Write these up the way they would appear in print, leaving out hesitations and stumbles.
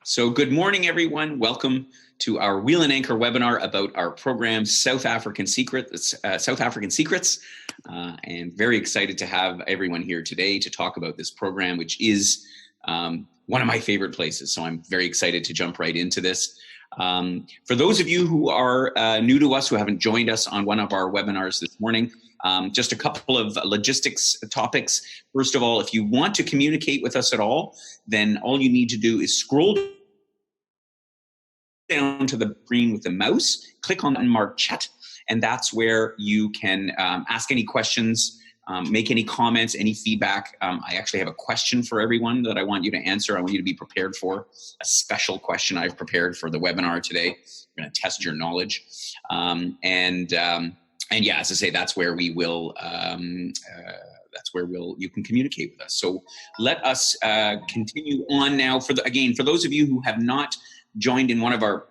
So good morning, everyone. Welcome to our Wheel and Anchor webinar about our program, South African Secrets. And very excited to have everyone here today to talk about this program, which is one of my favorite places. So I'm very excited to jump right into this. For those of you who are new to us, who haven't joined us on one of our webinars this morning, just a couple of logistics topics. First of all, if you want to communicate with us at all, then all you need to do is scroll down to the screen with the mouse, click on unmarked chat, and that's where you can ask any questions, make any comments, any feedback. I actually have a question for everyone that I want you to answer. I want you to be prepared for a special question I've prepared for the webinar today. We're going to test your knowledge. And yeah, as I say, that's where we will, you can communicate with us. So let us continue on now. For those of you who have not joined in one of our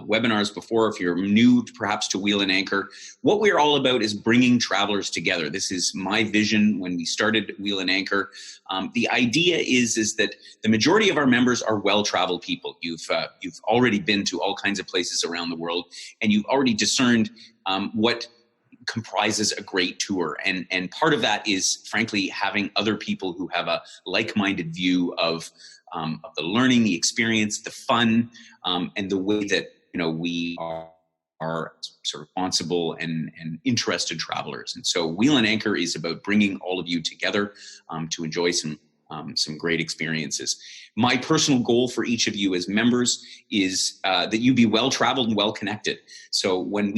webinars before, if you're new perhaps to Wheel and Anchor, what we're all about is bringing travelers together. This is my vision when we started Wheel and Anchor. The idea is that the majority of our members are well-traveled people. You've already been to all kinds of places around the world, and you've already discerned what comprises a great tour. And part of that is, frankly, having other people who have a like-minded view of the learning, the experience, the fun, and the way that we are sort of responsible and interested travelers. And so Wheel and Anchor is about bringing all of you together to enjoy some great experiences. My personal goal for each of you as members is that you be well-traveled and well-connected. So when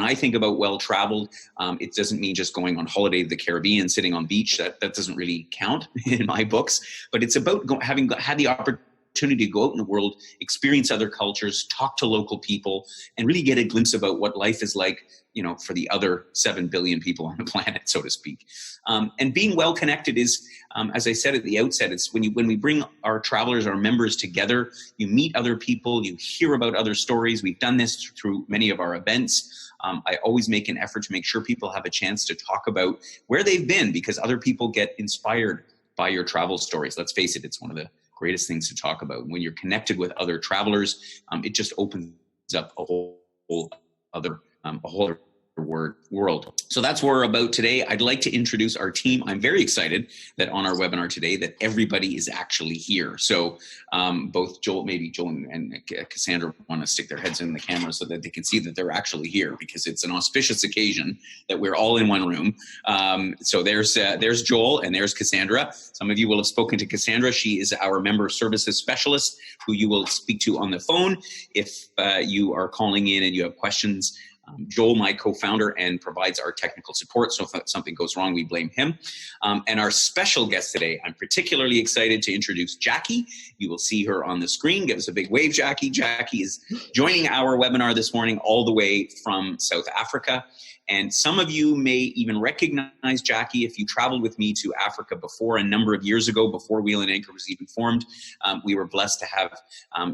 I think about well-traveled, it doesn't mean just going on holiday to the Caribbean, sitting on beach. That doesn't really count in my books. But it's about having had the opportunity to go out in the world, experience other cultures, talk to local people, and really get a glimpse about what life is like, for the other 7 billion people on the planet, so to speak. And being well connected is, as I said at the outset, it's when we bring our travelers, our members together, you meet other people, you hear about other stories. We've done this through many of our events. I always make an effort to make sure people have a chance to talk about where they've been, because other people get inspired by your travel stories. Let's face it, it's one of the greatest things to talk about. When you're connected with other travelers, it just opens up a whole other world. So that's what we're about today. I'd like to introduce our team. I'm very excited that on our webinar today that everybody is actually here. So both Joel and Cassandra want to stick their heads in the camera so that they can see that they're actually here, because it's an auspicious occasion that we're all in one room. So there's Joel and there's Cassandra. Some of you will have spoken to Cassandra. She is our member services specialist who you will speak to on the phone if you are calling in and you have questions. Joel, my co-founder, and provides our technical support. So if something goes wrong, we blame him. And our special guest today, I'm particularly excited to introduce Jackie. You will see her on the screen. Give us a big wave, Jackie. Jackie is joining our webinar this morning all the way from South Africa. And some of you may even recognize Jackie if you traveled with me to Africa before, a number of years ago, before Wheel and Anchor was even formed. We were blessed to have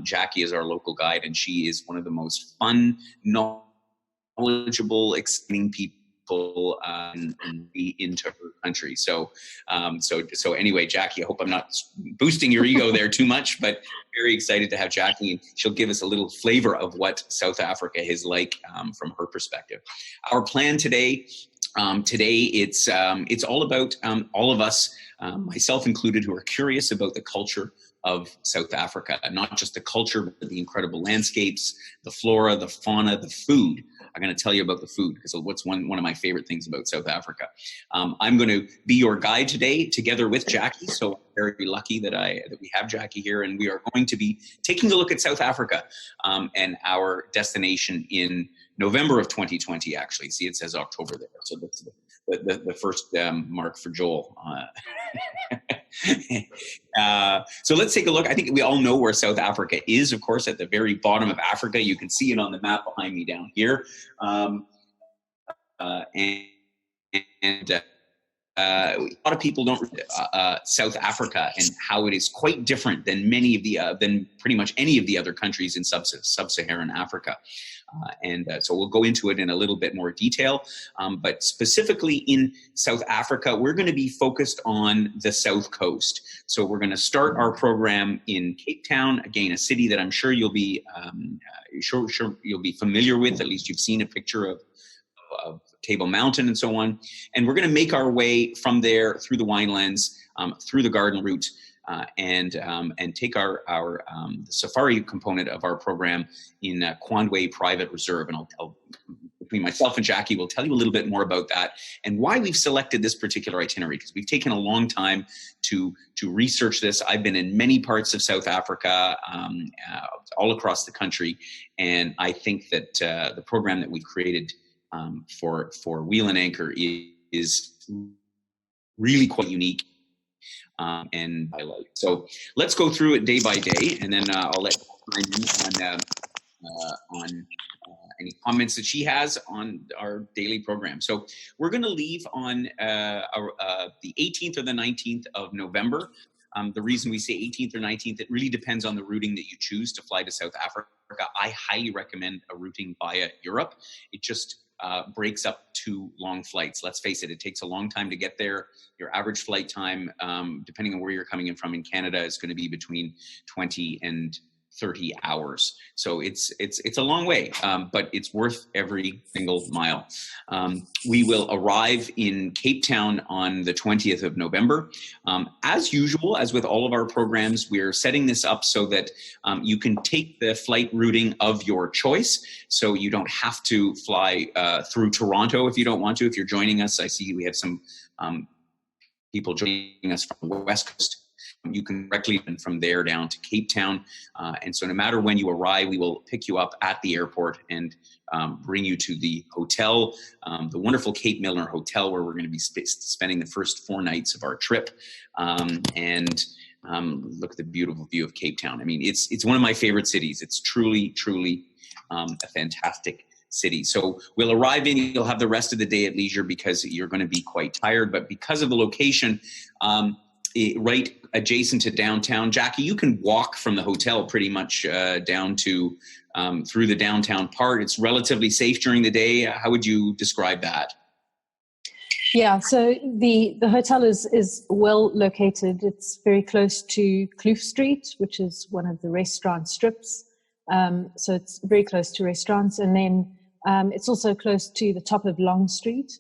Jackie as our local guide, and she is one of the most fun, knowledgeable, exciting people into her country. So anyway, Jackie, I hope I'm not boosting your ego there too much, but very excited to have Jackie, and she'll give us a little flavor of what South Africa is like from her perspective. Our plan today, it's all about all of us, myself included, who are curious about the culture of South Africa, and not just the culture, but the incredible landscapes, the flora, the fauna, the food. I'm going to tell you about the food, because what's one of my favorite things about South Africa. I'm going to be your guide today together with Jackie. So I'm very lucky that we have Jackie here, and we are going to be taking a look at South Africa and our destination in November of 2020, actually. See, it says October there. So that's the first mark for Joel. So let's take a look. I think we all know where South Africa is, of course, at the very bottom of Africa. You can see it on the map behind me down here. A lot of people don't South Africa and how it is quite different than pretty much any of the other countries in sub-Saharan Africa. So we'll go into it in a little bit more detail. But specifically in South Africa, we're going to be focused on the South Coast. So we're going to start our program in Cape Town, again, a city that I'm sure you'll be sure you'll be familiar with. At least you've seen a picture of Table Mountain and so on. And we're going to make our way from there through the winelands, through the garden route, and take our the safari component of our program in Kwandwe Private Reserve. And I'll between myself and Jackie, we'll tell you a little bit more about that and why we've selected this particular itinerary, because we've taken a long time to research this. I've been in many parts of South Africa, all across the country, and I think that the program that we've created for Wheel and Anchor is really quite unique and highlight. So let's go through it day by day, and then I'll let time on any comments that she has on our daily program. So we're going to leave on the 18th or the 19th of November. The reason we say 18th or 19th, it really depends on the routing that you choose to fly to South Africa. I highly recommend a routing via Europe. It just breaks up 2 long flights. Let's face it, it takes a long time to get there. Your average flight time, depending on where you're coming in from in Canada, is going to be between 20 and 30 hours. So it's a long way, but it's worth every single mile. We will arrive in Cape Town on the 20th of November. As usual, as with all of our programs, we're setting this up so that you can take the flight routing of your choice. So you don't have to fly through Toronto if you don't want to. If you're joining us, I see we have some people joining us from the West Coast. You can directly from there down to Cape Town. And so no matter when you arrive, we will pick you up at the airport and bring you to the hotel, the wonderful Cape Milner Hotel, where we're going to be spending the first 4 nights of our trip. And look at the beautiful view of Cape Town. I mean, it's one of my favorite cities. It's truly, truly a fantastic city. So we'll arrive in, you'll have the rest of the day at leisure because you're going to be quite tired. But because of the location, right adjacent to downtown, Jackie, you can walk from the hotel pretty much down to through the downtown part. It's relatively safe during the day. How would you describe that? Yeah, so the hotel is well located. It's very close to Kloof Street, which is one of the restaurant strips. So it's very close to restaurants. And then it's also close to the top of Long Street.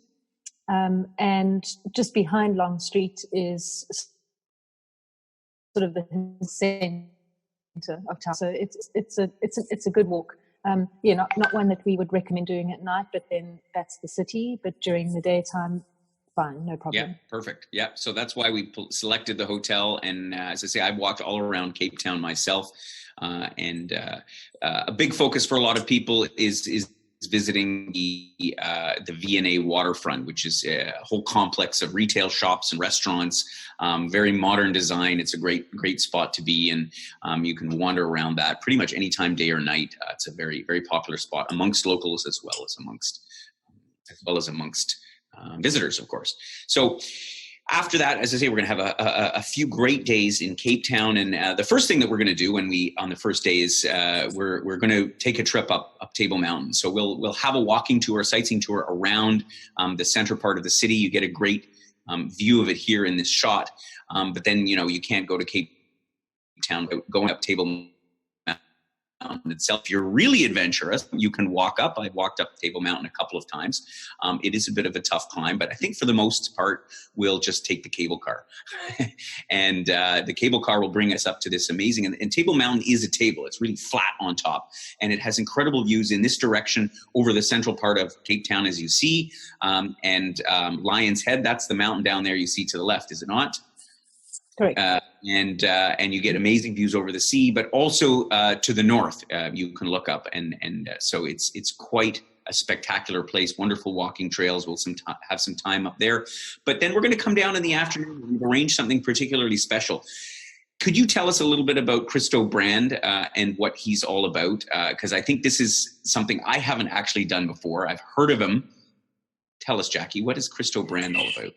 And just behind Long Street is sort of the center of town. So it's a good walk. Not one that we would recommend doing at night, but then that's the city. But during the daytime, fine, no problem. Yeah, perfect. Yeah, so that's why we selected the hotel. And as I say, I've walked all around Cape Town myself. And a big focus for a lot of people is visiting the V&A waterfront, which is a whole complex of retail shops and restaurants, very modern design. It's a great spot to be, and you can wander around that pretty much anytime, day or night. It's a very, very popular spot amongst locals as well as amongst visitors, of course. So after that, as I say, we're going to have a few great days in Cape Town. And the first thing that we're going to do on the first day is we're going to take a trip up Table Mountain. So we'll have a walking tour, sightseeing tour around the center part of the city. You get a great view of it here in this shot. But then, you can't go to Cape Town going up Table Mountain itself. If you're really adventurous, you can walk up. I've walked up Table Mountain a couple of times. It is a bit of a tough climb, but I think for the most part, we'll just take the cable car. And the cable car will bring us up to this amazing, and Table Mountain is a table. It's really flat on top, and it has incredible views in this direction over the central part of Cape Town, as you see. And Lion's Head, that's the mountain down there you see to the left, is it not? Correct. And you get amazing views over the sea, but also to the north you can look up, and so it's quite a spectacular place. Wonderful walking trails. We'll have some time up there, but then we're going to come down in the afternoon. We've arranged something particularly special. Could you tell us a little bit about Christo Brand and what he's all about? Because I think this is something I haven't actually done before. I've heard of him. Tell us, Jackie, what is Christo Brand all about?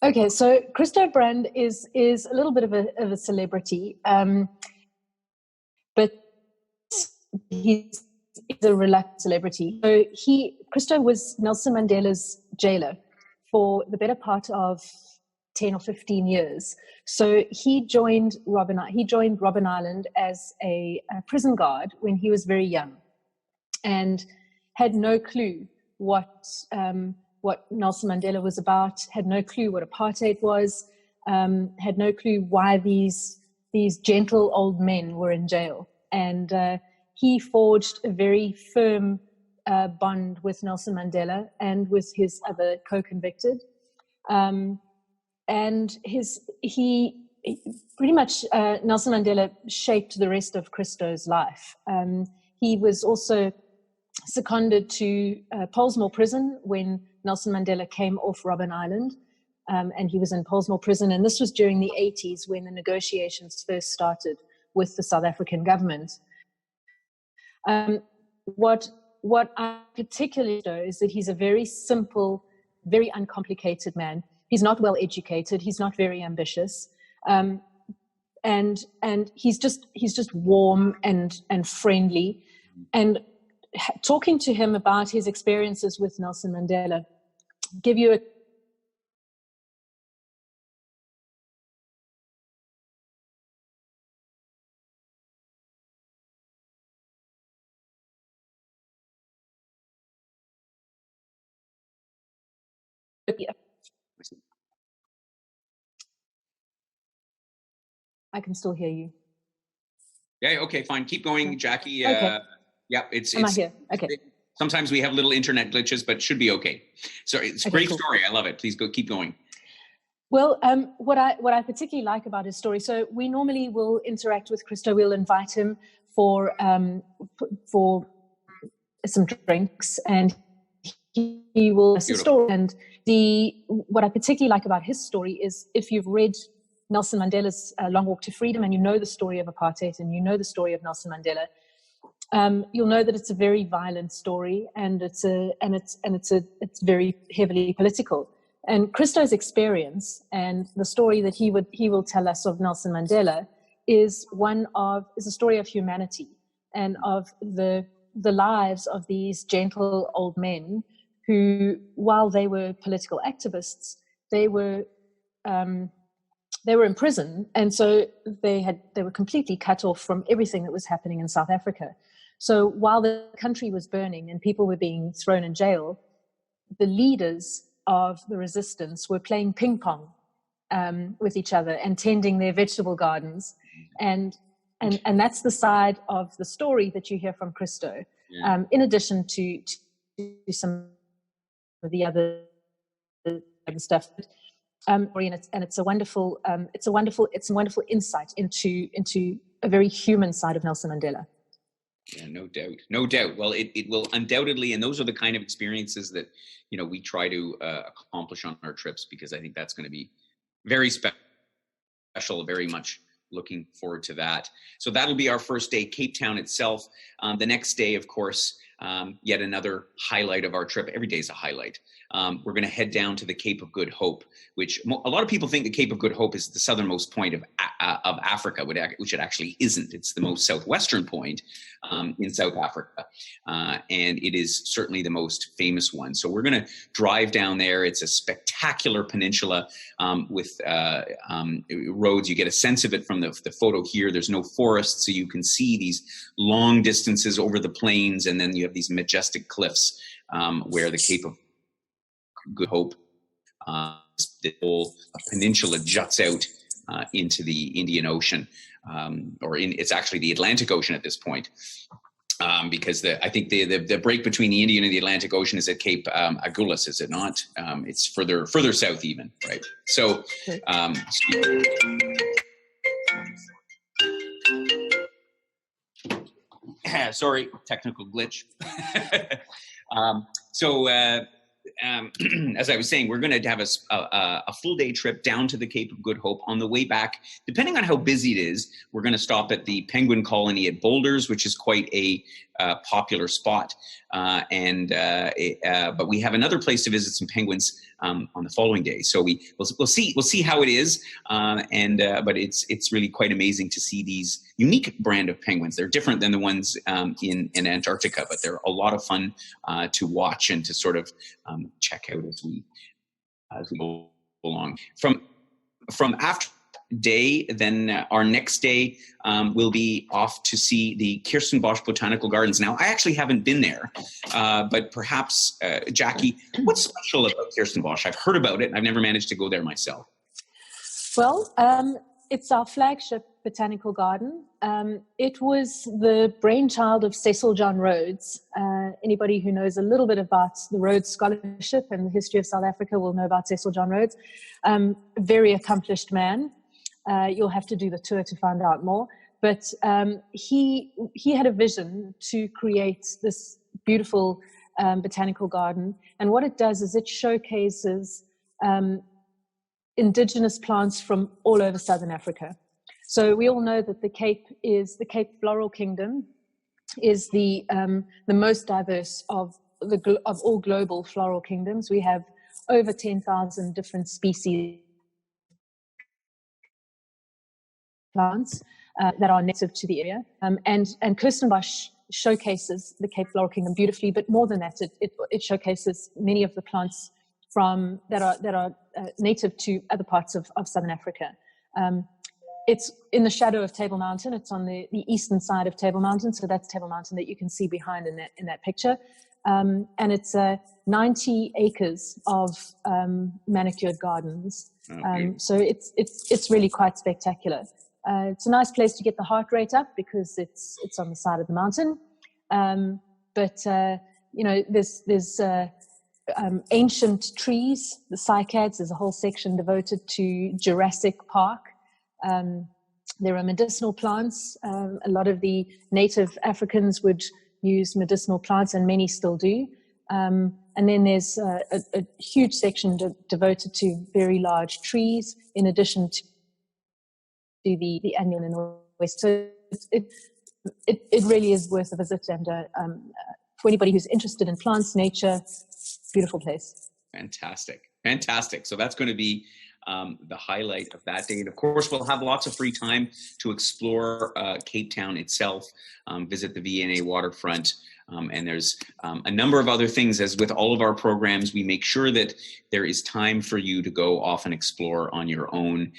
Okay, so Christo Brand is a little bit of a celebrity, but he's a reluctant celebrity. So Christo was Nelson Mandela's jailer for the better part of 10 or 15 years. So he joined Robben Island as a prison guard when he was very young, and had no clue what Nelson Mandela was about, had no clue what apartheid was, had no clue why these gentle old men were in jail. And he forged a very firm bond with Nelson Mandela and with his other co-convicted. And he pretty much, Nelson Mandela shaped the rest of Christo's life. He was also seconded to Pollsmoor Prison when Nelson Mandela came off Robben Island, and he was in Pollsmoor Prison. And this was during the 80s when the negotiations first started with the South African government. What I particularly know is that he's a very simple, very uncomplicated man. He's not well educated. He's not very ambitious, and he's just warm and friendly. And talking to him about his experiences with Nelson Mandela, give you a I can still hear you. Yeah, okay, fine. Keep going, Jackie. Okay. Yeah, it's here? Okay. Sometimes we have little internet glitches, but should be okay. So it's a great cool. story. I love it. Please keep going. Well, what I particularly like about his story, so we normally will interact with Christo. We'll invite him for some drinks, and he will tell us a story. And what I particularly like about his story is, if you've read Nelson Mandela's Long Walk to Freedom, and you know the story of apartheid, and you know the story of Nelson Mandela, you'll know that it's a very violent story, and it's very heavily political. And Christo's experience and the story that he will tell us of Nelson Mandela is a story of humanity and of the lives of these gentle old men who, while they were political activists, they were in prison, and so they were completely cut off from everything that was happening in South Africa. So while the country was burning and people were being thrown in jail, the leaders of the resistance were playing ping pong with each other and tending their vegetable gardens, and that's the side of the story that you hear from Christo. Yeah. In addition to some of the other stuff. And it's a wonderful insight into a very human side of Nelson Mandela. Yeah, no doubt. Well, it will undoubtedly, and those are the kind of experiences that we try to accomplish on our trips, because I think that's going to be very special. Very much looking forward to that. So that'll be our first day, Cape Town itself. The next day, of course, yet another highlight of our trip. Every day is a highlight. We're going to head down to the Cape of Good Hope, which a lot of people think the Cape of Good Hope is the southernmost point of Africa, which it actually isn't. It's the most southwestern point in South Africa, and it is certainly the most famous one. So we're going to drive down there. It's a spectacular peninsula with roads. You get a sense of it from the photo here. There's no forest, so you can see these long distances over the plains, and then you have these majestic cliffs where the Cape of Good Hope, the whole peninsula juts out into the Indian Ocean, it's actually the Atlantic Ocean at this point, because I think the break between the Indian and the Atlantic Ocean is at Cape Agulhas, is it not? It's further south even, right? So, sorry, technical glitch. As I was saying, we're going to have a full day trip down to the Cape of Good Hope. On the way back, depending on how busy it is, we're going to stop at the penguin colony at Boulders, which is quite a popular spot. But we have another place to visit some penguins on the following day. So we'll see how it is. But it's really quite amazing to see these unique brand of penguins. They're different than the ones in Antarctica, but they're a lot of fun to watch and to sort of check out as we go along. From after day, then our next day we'll be off to see the Kirstenbosch Botanical Gardens. Now, I actually haven't been there, but perhaps, Jackie, what's special about Kirstenbosch? I've heard about it. I've never managed to go there myself. Well, it's our flagship botanical garden. It was the brainchild of Cecil John Rhodes. Anybody who knows a little bit about the Rhodes Scholarship and the history of South Africa will know about Cecil John Rhodes. Very accomplished man. You'll have to do the tour to find out more. But he had a vision to create this beautiful botanical garden. And what it does is it showcases indigenous plants from all over Southern Africa. So we all know that the Cape Floral Kingdom is the most diverse of all global floral kingdoms. We have over 10,000 different species plants that are native to the area. And Kirstenbosch showcases the Cape Floral Kingdom beautifully, but more than that, it showcases many of the plants that are native to other parts of Southern Africa. It's in the shadow of Table Mountain. It's on the eastern side of Table Mountain, so that's Table Mountain that you can see behind in that picture. And it's 90 acres of manicured gardens. So it's really quite spectacular. It's a nice place to get the heart rate up because it's on the side of the mountain. There's ancient trees, the cycads. There's a whole section devoted to Jurassic Park. There are medicinal plants. A lot of the native Africans would use medicinal plants, and many still do. And then there's a huge section devoted to very large trees, in addition to the annual in the west. So it really is worth a visit. And for anybody who's interested in plants, nature, beautiful place. Fantastic. So that's going to be the highlight of that day. And of course, we'll have lots of free time to explore Cape Town itself, visit the V&A waterfront. And there's a number of other things. As with all of our programs, we make sure that there is time for you to go off and explore on your own.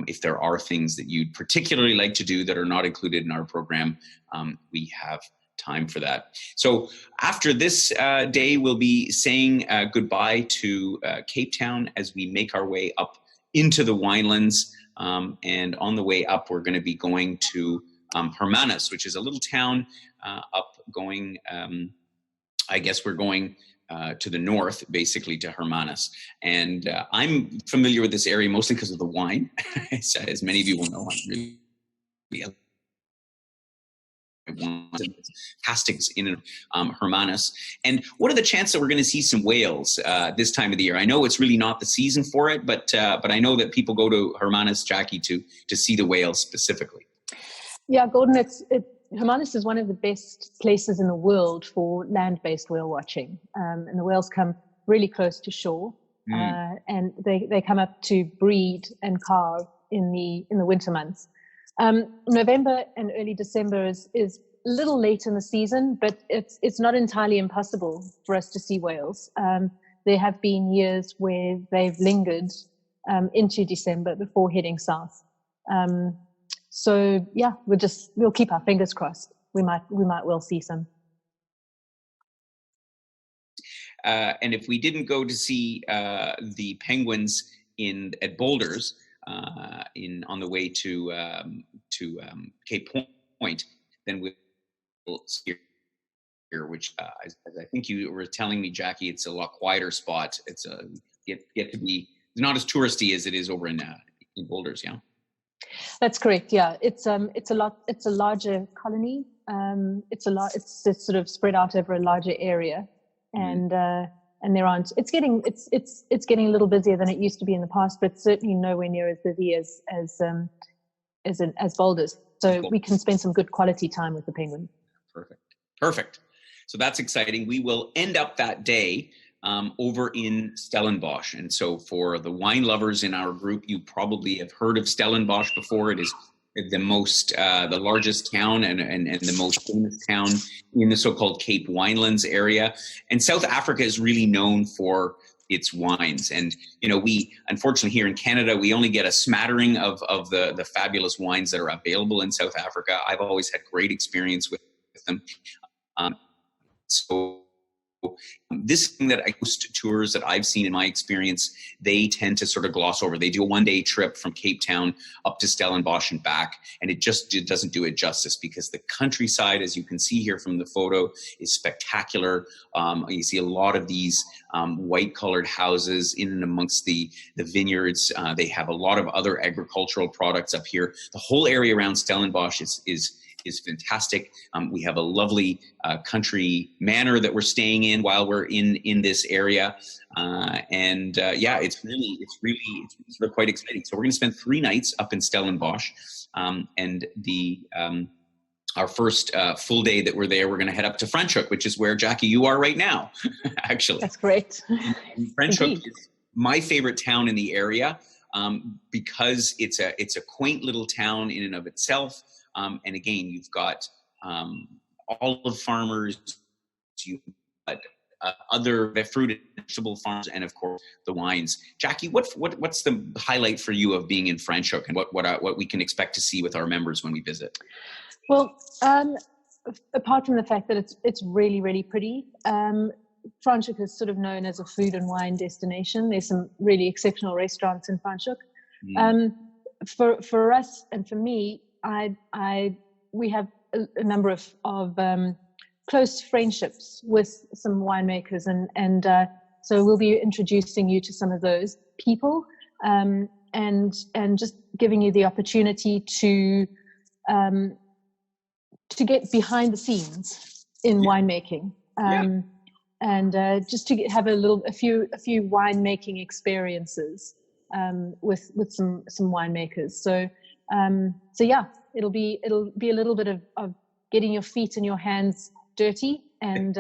If there are things that you'd particularly like to do that are not included in our program, we have time for that. So after this day, we'll be saying goodbye to Cape Town as we make our way up into the winelands. And on the way up, we're going to be going to Hermanus, which is a little town up going, I guess we're going to the north, basically to Hermanus. And I'm familiar with this area mostly because of the wine. As many of you will know, I'm really castings in Hermanus. And what are the chances that we're going to see some whales this time of the year? I know it's really not the season for it, but I know that people go to Hermanus, Jackie, to see the whales specifically. Yeah, Gordon, Hermanus is one of the best places in the world for land-based whale watching. And the whales come really close to shore, and they come up to breed and calve in the winter months. November and early December is a little late in the season, but it's not entirely impossible for us to see whales. There have been years where they've lingered into December before heading south. So yeah, we'll keep our fingers crossed. We might well see some. And if we didn't go to see the penguins at Boulders on the way to Cape Point, then we'll see here, which as I think you were telling me, Jackie, it's a lot quieter spot. It's get to be not as touristy as it is over in Boulders. Yeah. That's correct. Yeah, it's a larger colony. It's sort of spread out over a larger area, and there aren't. It's getting a little busier than it used to be in the past, but certainly nowhere near as busy as Boulders. So we can spend some good quality time with the penguin. Perfect. So that's exciting. We will end up that day over in Stellenbosch. And so for the wine lovers in our group, you probably have heard of Stellenbosch before. It is the largest town and the most famous town in the so-called Cape Winelands area. And South Africa is really known for its wines. And, we, unfortunately, here in Canada, we only get a smattering of the fabulous wines that are available in South Africa. I've always had great experience with them. So this thing that most tours that I've seen in my experience, they tend to sort of gloss over. They do a one-day trip from Cape Town up to Stellenbosch and back, and it doesn't do it justice, because the countryside, as you can see here from the photo, is spectacular. You see a lot of these white-colored houses in and amongst the vineyards. They have a lot of other agricultural products up here. The whole area around Stellenbosch is fantastic. We have a lovely country manor that we're staying in while we're in this area, it's really sort of quite exciting. So we're going to spend 3 nights up in Stellenbosch, and our first full day that we're there, we're going to head up to Franschhoek, which is where, Jackie, you are right now. Actually, that's great. And Franschhoek is my favorite town in the area, because it's a quaint little town in and of itself. And again, you've got olive farmers, you've got other fruit and vegetable farms, and of course the wines. Jackie, what's the highlight for you of being in Franschhoek, and what we can expect to see with our members when we visit? Well, apart from the fact that it's really, really pretty, Franschhoek is sort of known as a food and wine destination. There's some really exceptional restaurants in Franschhoek. For us and for me, we have a number of close friendships with some winemakers, and so we'll be introducing you to some of those people, and just giving you the opportunity to get behind the scenes in winemaking, and just to have a few winemaking experiences with some winemakers. So it'll be a little bit of getting your feet and your hands dirty and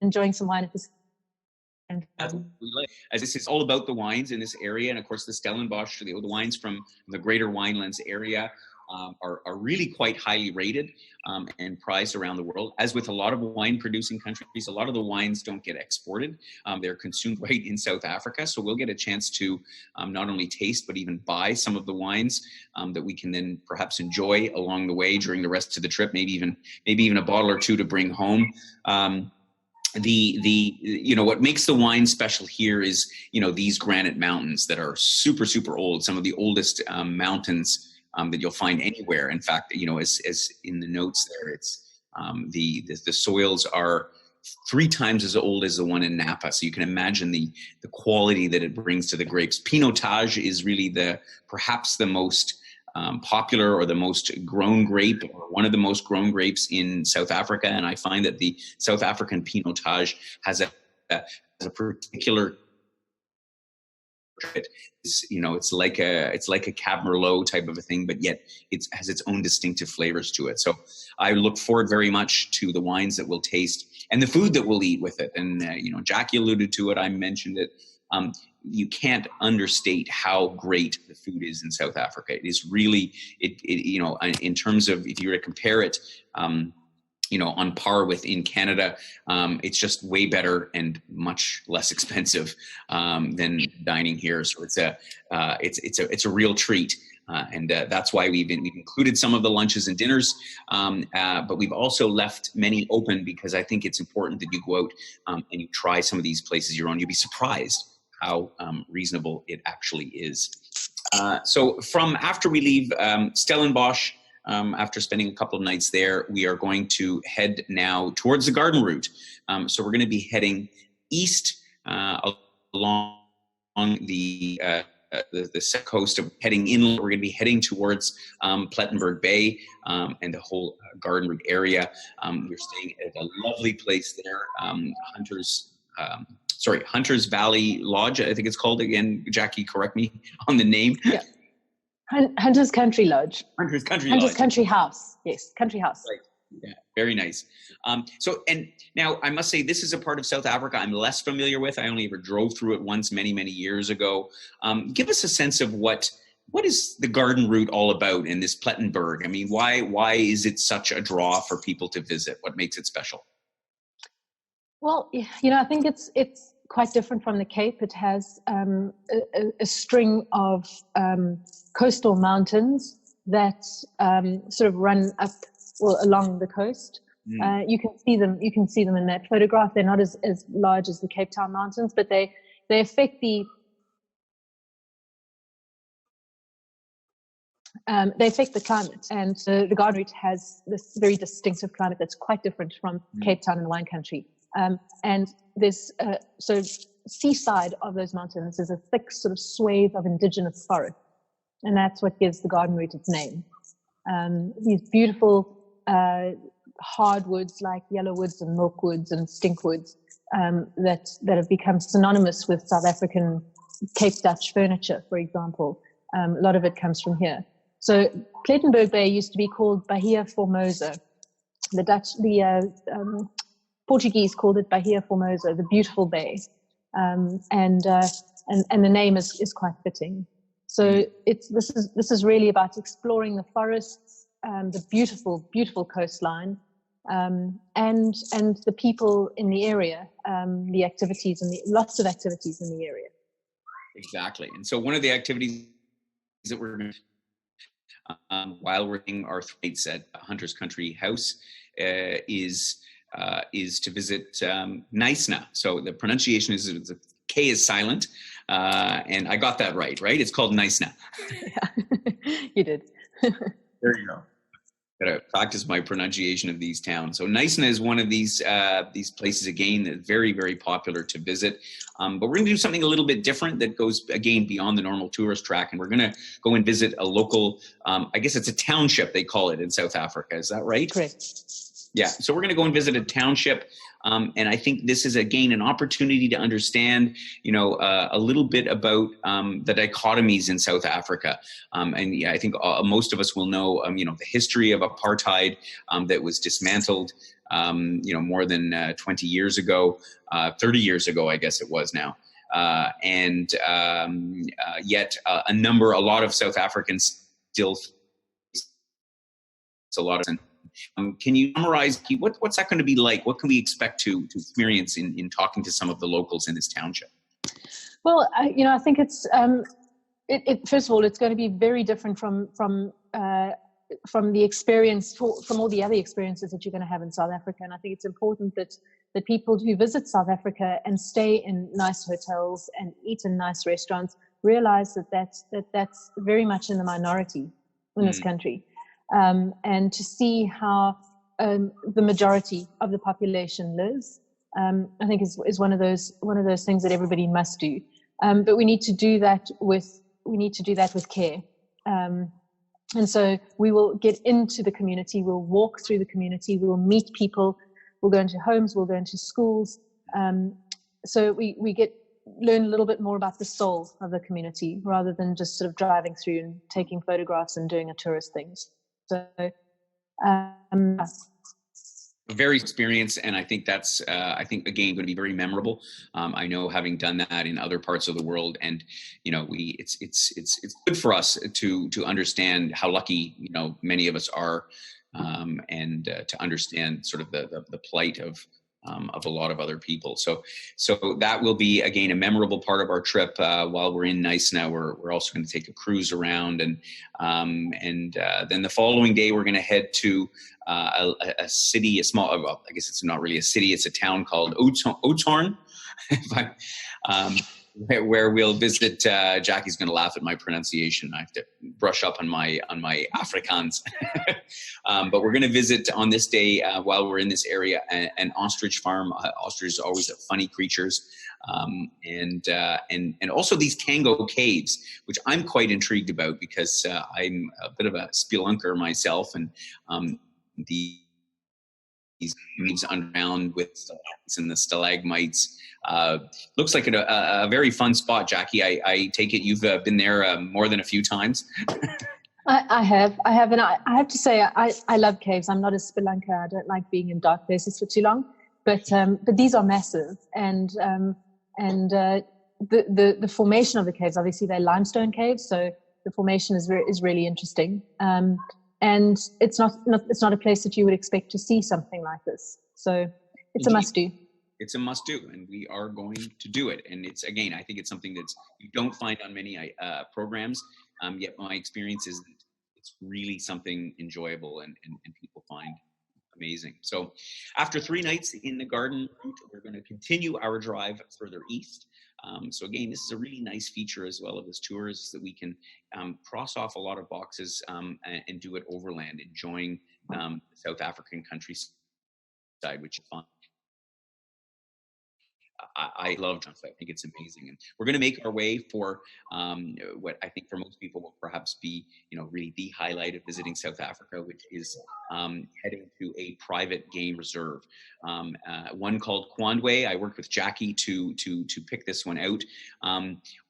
enjoying some wine at this. As this is all about the wines in this area, and of course the Stellenbosch, the wines from the Greater Winelands area are really quite highly rated and prized around the world. As with a lot of wine producing countries, a lot of the wines don't get exported. They're consumed right in South Africa. So we'll get a chance to not only taste, but even buy some of the wines that we can then perhaps enjoy along the way during the rest of the trip, maybe even a bottle or two to bring home. What makes the wine special here is, these granite mountains that are super, super old, some of the oldest mountains that you'll find anywhere. In fact, as in the notes there, it's the soils are 3 times as old as the one in Napa. So you can imagine the quality that it brings to the grapes. Pinotage is really perhaps the most popular or the most grown grape, or one of the most grown grapes in South Africa. And I find that the South African Pinotage has a particular, it's like a Cab Merlot type of a thing, but yet it has its own distinctive flavors to it. So I look forward very much to the wines that we'll taste and the food that we'll eat with it. And Jackie alluded to it, I mentioned it. You can't understate how great the food is in South Africa. It is really, in terms of, if you were to compare it, on par with in Canada, it's just way better and much less expensive than dining here. So it's a real treat. And that's why we've included some of the lunches and dinners, but we've also left many open, because I think it's important that you go out and you try some of these places your own. You'll be surprised how reasonable it actually is. So from after we leave Stellenbosch, after spending a couple of nights there, we are going to head now towards the garden route. So we're going to be heading east along the coast, of heading inland. We're going to be heading towards Plettenberg Bay and the whole garden route area. We're staying at a lovely place there, Hunter's Valley Lodge, I think it's called. Again, Jackie, correct me on the name. Yeah. Hunter's Country Lodge. Hunter's Country House. Yes, Country House. Right. Yeah. Very nice. So, and now I must say, this is a part of South Africa I'm less familiar with. I only ever drove through it once many, many years ago. Give us a sense of what is the garden route all about in this Plettenberg? I mean, why is it such a draw for people to visit? What makes it special? Well, I think it's quite different from the Cape. It has a string of coastal mountains that sort of run up along the coast. You can see them. You can see them in that photograph. They're not as large as the Cape Town mountains, but they affect the climate. And the garden route has this very distinctive climate that's quite different from Cape Town and the wine country. And there's so seaside of those mountains is a thick sort of swathe of indigenous forest, and that's what gives the garden route its name. These beautiful hardwoods like yellowwoods and milkwoods and stinkwoods that have become synonymous with South African Cape Dutch furniture, for example. A lot of it comes from here. So Plettenberg Bay used to be called Bahia Formosa. The Portuguese called it Bahia Formosa, the beautiful bay, and the name is quite fitting. So this is really about exploring the forests, the beautiful coastline, and the people in the area, the activities and lots of activities in the area. Exactly. And so one of the activities that we're going to, while we're in our nights at Hunter's Country House, is to visit Knysna. So the pronunciation is the K is silent, and I got that right? It's called Knysna. Yeah, you did. There you go. Gotta practice my pronunciation of these towns. So Knysna is one of these places, again, that's very, very popular to visit. But we're going to do something a little bit different that goes, again, beyond the normal tourist track. And we're going to go and visit a local, I guess it's a township, they call it in South Africa. Is that right? Correct. Yeah. So we're going to go and visit a township. And I think this is, again, an opportunity to understand, a little bit about the dichotomies in South Africa. And yeah, I think most of us will know, the history of apartheid that was dismantled, more than 20 years ago, 30 years ago, I guess it was now. Yet a lot of South Africans still face a lot of. Can you summarize what's that going to be like? What can we expect to experience in talking to some of the locals in this township? Well, I think it's first of all, it's going to be very different from the experience from all the other experiences that you're going to have in South Africa. And I think it's important that people who visit South Africa and stay in nice hotels and eat in nice restaurants realize that's very much in the minority in this country. And to see how the majority of the population lives, I think is one of those things that everybody must do. But we need to do that with care. And so we will get into the community. We'll walk through the community. We will meet people. We'll go into homes. We'll go into schools. So we learn a little bit more about the soul of the community rather than just sort of driving through and taking photographs and doing a tourist thing. So, very experienced, and I think that's again going to be very memorable. I know, having done that in other parts of the world, and it's good for us to understand how lucky many of us are, and to understand sort of the plight of a lot of other people. So that will be, again, a memorable part of our trip. While we're in Knysna, we're also going to take a cruise around, and then the following day we're going to head to a city, I guess it's not really a city, it's a town called Oudtshoorn, where we'll visit. Jackie's going to laugh at my pronunciation. I have to brush up on my Afrikaans. But we're going to visit on this day, while we're in this area, an ostrich farm. Ostriches are always funny creatures, and also these Tango caves, which I'm quite intrigued about because I'm a bit of a spelunker myself, and these caves underground with the stalagmites. Looks like a very fun spot, Jackie. I take it you've been there more than a few times. I have, and I have to say, I love caves. I'm not a spelunker. I don't like being in dark places for too long, but these are massive, and the formation of the caves, obviously they're limestone caves, so the formation is really interesting. And it's not a place that you would expect to see something like this. So it's a must do. It's a must do, and we are going to do it. And it's, again, I think it's something that you don't find on many programs. Yet my experience is that it's really something enjoyable and people find amazing. So after 3 nights in the garden route, we're going to continue our drive further east. So again, this is a really nice feature as well of this tour, is that we can cross off a lot of boxes and do it overland, enjoying the South African countryside, which is fun. I love John. I think it's amazing, and we're going to make our way for what I think for most people will perhaps be, really the highlight of visiting South Africa, which is heading to a private game reserve, one called Kwandwe. I worked with Jackie to pick this one out.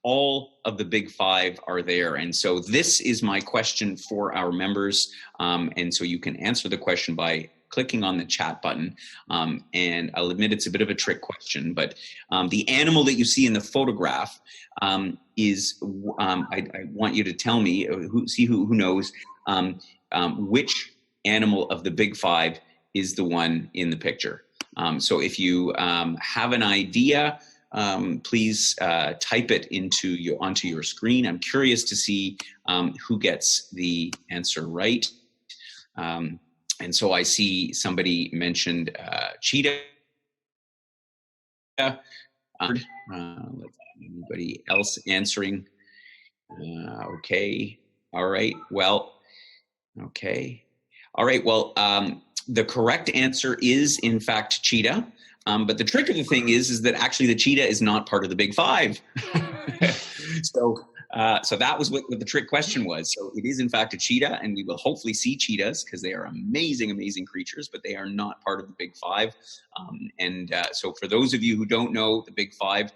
All of the big 5 are there, and so this is my question for our members, and so you can answer the question by clicking on the chat button, and I'll admit it's a bit of a trick question, but the animal that you see in the photograph is, I want you to tell me, who knows, which animal of the big 5 is the one in the picture. So if you have an idea, please type it onto your screen. I'm curious to see who gets the answer right. And so I see somebody mentioned cheetah. Anybody else answering? Okay. All right. Well, okay. All right. Well, the correct answer is, in fact, cheetah. But the trick of the thing is that actually the cheetah is not part of the big 5. So that was what the trick question was. So it is, in fact, a cheetah, and we will hopefully see cheetahs because they are amazing, amazing creatures, but they are not part of the big 5. So for those of you who don't know the big 5,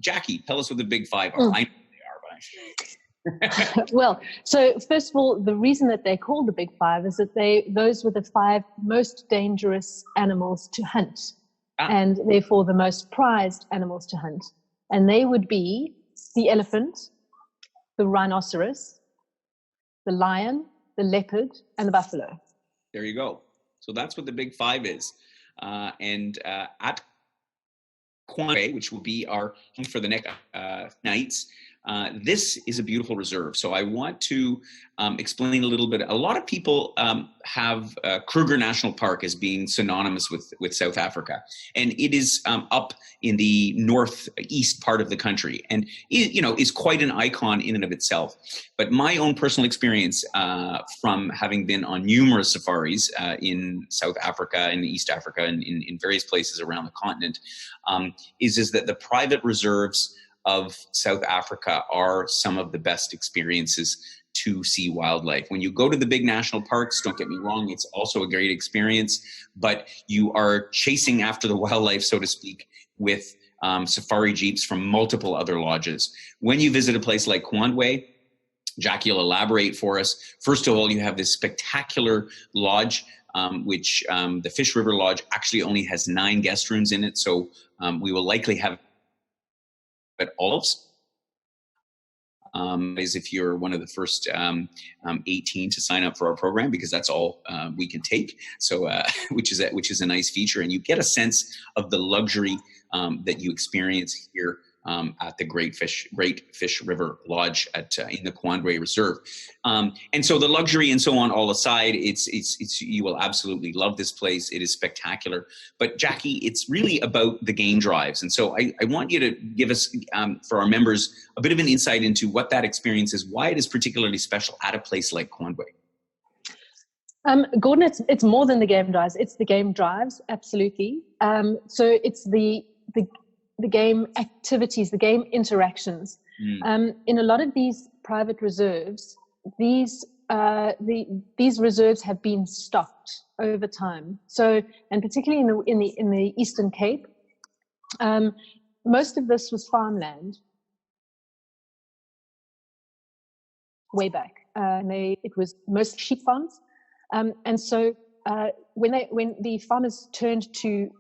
Jackie, tell us what the big 5 are. I know they are, but Well, so first of all, the reason that they're called the big 5 is that those were the 5 most dangerous animals to hunt, and therefore the most prized animals to hunt. And they would be the elephant, the rhinoceros, the lion, the leopard, and the buffalo. There you go. So that's what the big 5 is. And at Kwandwe, which will be our home for the next nights, this is a beautiful reserve. So I want to explain a little bit. A lot of people have Kruger National Park as being synonymous with South Africa. And it is up in the northeast part of the country, and is quite an icon in and of itself. But my own personal experience from having been on numerous safaris in South Africa and East Africa and in various places around the continent is that the private reserves of South Africa are some of the best experiences to see wildlife. When you go to the big national parks, don't get me wrong, it's also a great experience, but you are chasing after the wildlife, so to speak, with safari jeeps from multiple other lodges. When you visit a place like Kwandwe, Jackie will elaborate for us. First of all, you have this spectacular lodge, which the Fish River Lodge actually only has 9 guest rooms in it, so we will likely have at Olives, is if you're one of the first 18 to sign up for our program, because that's all we can take. So, which is a nice feature, and you get a sense of the luxury that you experience here at the Great Fish River Lodge in the Kwandwe Reserve. And so the luxury and so on all aside, it's you will absolutely love this place. It is spectacular. But Jackie, it's really about the game drives. And so I want you to give us, for our members, a bit of an insight into what that experience is, why it is particularly special at a place like Kwandwe. Gordon, it's more than the game drives. It's the game drives, absolutely. So it's the game activities, the game interactions. In a lot of these private reserves, these reserves have been stocked over time. So, and particularly in the Eastern Cape, most of this was farmland way back. and it was mostly sheep farms. And so when the farmers turned to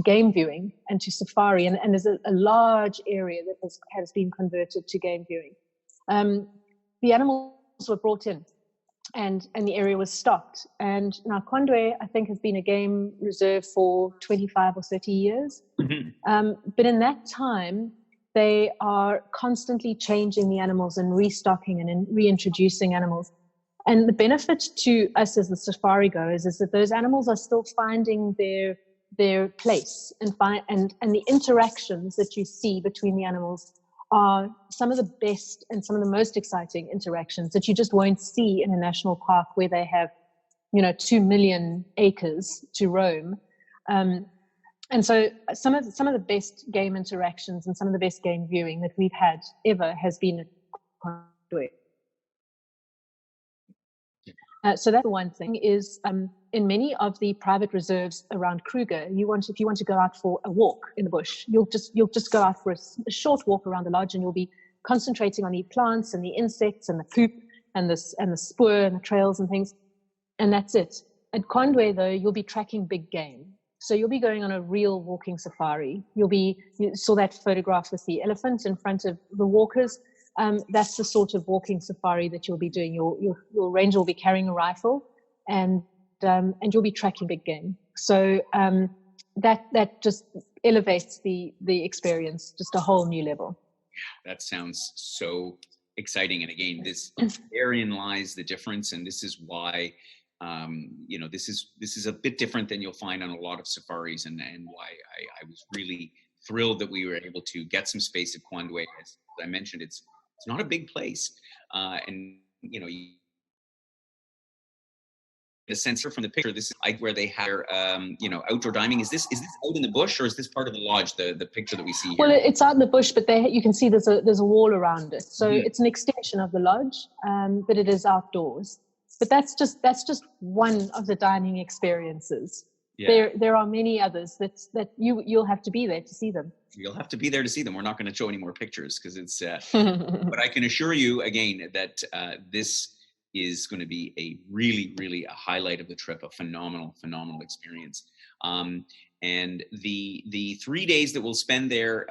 game viewing and to safari, and there's a large area that has been converted to game viewing, the animals were brought in, and the area was stocked. And now Kondwe, I think, has been a game reserve for 25 or 30 years. Mm-hmm. But in that time, they are constantly changing the animals and restocking and reintroducing animals. And the benefit to us as the safari goers is that those animals are still finding their place, and the interactions that you see between the animals are some of the best and some of the most exciting interactions that you just won't see in a national park where they have, 2 million acres to roam. And so some of the best game interactions and some of the best game viewing that we've had ever has been at Kondwe. So that's one thing is in many of the private reserves around Kruger, if you want to go out for a walk in the bush, you'll just go out for a short walk around the lodge, and you'll be concentrating on the plants and the insects and the poop and the spoor and the trails and things, and that's it. At Kondwe, though, you'll be tracking big game. So you'll be going on a real walking safari. You saw that photograph with the elephant in front of the walkers. That's the sort of walking safari that you'll be doing. Your ranger will be carrying a rifle, and you'll be tracking big game. So that just elevates the experience just a whole new level. That sounds so exciting. And again, therein lies the difference, and this is why this is a bit different than you'll find on a lot of safaris, and why I was really thrilled that we were able to get some space at Kondwe. As I mentioned, it's not a big place, and the sensor from the picture. This is like where they have outdoor dining. Is this out in the bush, or is this part of the lodge? The picture that we see here. Well, it's out in the bush, but you can see there's a wall around it, so it's an extension of the lodge, but it is outdoors. But that's just one of the dining experiences. Yeah. There are many others that you'll have to be there to see them. You'll have to be there to see them. We're not going to show any more pictures because it's. But I can assure you again that this is going to be a really, really a highlight of the trip. A phenomenal experience. And the 3 days that we'll spend there,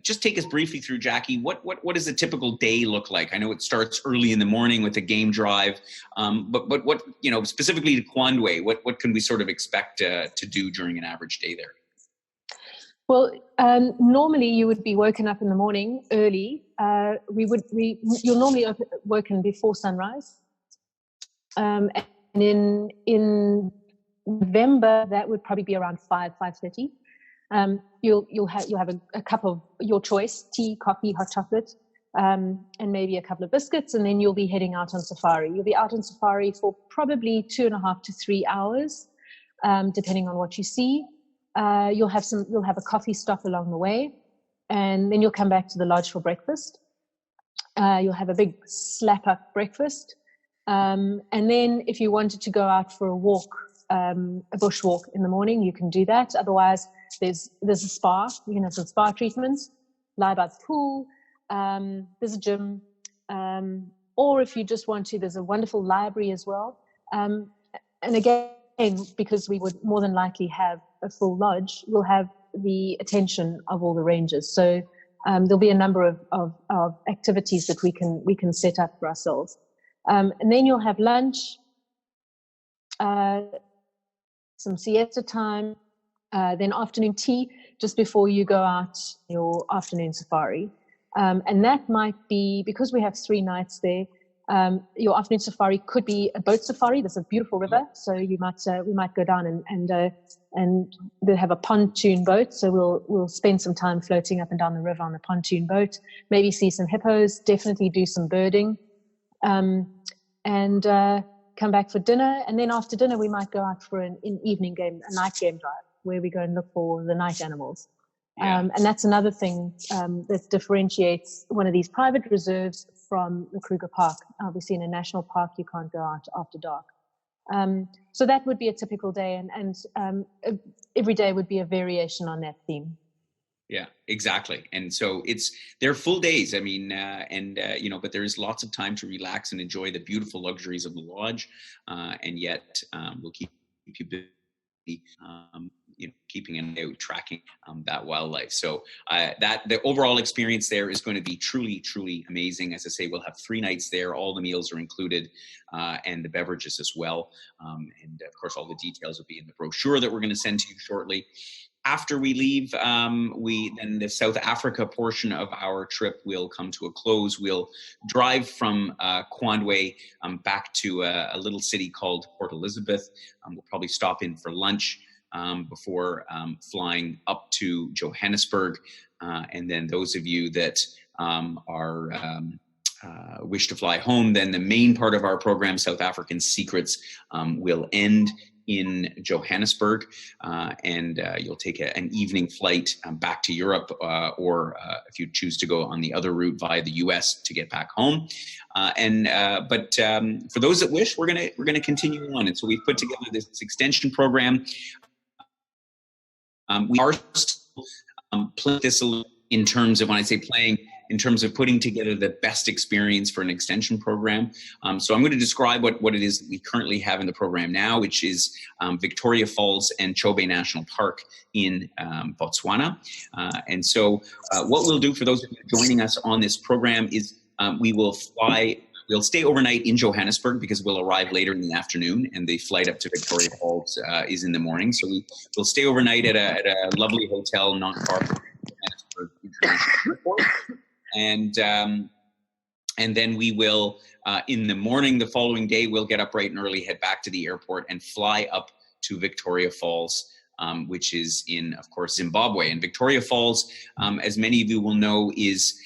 just take us briefly through, Jackie. What does a typical day look like? I know it starts early in the morning with a game drive, but what specifically to Kondwe, what can we sort of expect to do during an average day there? Well, normally you would be woken up in the morning early. You're normally woken before sunrise, and in November, that would probably be around 5:30. You'll have a cup of your choice: tea, coffee, hot chocolate, and maybe a couple of biscuits, and then you'll be heading out on safari. You'll be out on safari for probably 2.5 to 3 hours, depending on what you see. You'll have a coffee stop along the way, and then you'll come back to the lodge for breakfast. You'll have a big slap up breakfast, and then if you wanted to go out for a walk, a bush walk in the morning, you can do that. Otherwise, there's a spa. You can have some spa treatments, lie by the pool. There's a gym, or if you just want to, there's a wonderful library as well. And again, because we would more than likely have a full lodge, we'll have the attention of all the rangers. So there'll be a number of activities that we can set up for ourselves. And then you'll have lunch, some siesta time, then afternoon tea just before you go out your afternoon safari. And that might be, because we have 3 nights there, your afternoon safari could be a boat safari. There's a beautiful river, so we might go down and they have a pontoon boat. So we'll spend some time floating up and down the river on the pontoon boat. Maybe see some hippos. Definitely do some birding, and come back for dinner. And then after dinner, we might go out for an evening game, a night game drive, where we go and look for the night animals. Yeah. And that's another thing that differentiates one of these private reserves from the Kruger Park. Obviously, in a national park, you can't go out after dark. So that would be a typical day, and every day would be a variation on that theme. Yeah, exactly. And so they're full days. I mean, but there is lots of time to relax and enjoy the beautiful luxuries of the lodge, and yet we'll keep you busy, keeping an eye out, tracking that wildlife. So that the overall experience there is going to be truly, truly amazing. As I say, we'll have 3 nights there. All the meals are included, and the beverages as well. And of course, all the details will be in the brochure that we're going to send to you shortly. After we leave, then the South Africa portion of our trip will come to a close. We'll drive from Kwandwe back to a little city called Port Elizabeth. We'll probably stop in for lunch before flying up to Johannesburg. And then those of you that wish to fly home, then the main part of our program, South African Secrets, will end in Johannesburg, and you'll take an evening flight back to Europe, or if you choose to go on the other route via the US to get back home. But for those that wish, we're gonna continue on, and so we've put together this extension program. We are still playing this a little in terms of, when I say playing, in terms of putting together the best experience for an extension program. So I'm going to describe what it is that we currently have in the program now, which is Victoria Falls and Chobe National Park in Botswana. And so what we'll do for those of you joining us on this program is we'll stay overnight in Johannesburg because we'll arrive later in the afternoon, and the flight up to Victoria Falls is in the morning. So we'll stay overnight at a lovely hotel not far from Johannesburg International Airport. And then we will, in the morning the following day, we'll get up bright and early, head back to the airport, and fly up to Victoria Falls, which is in, of course, Zimbabwe. And Victoria Falls, as many of you will know, is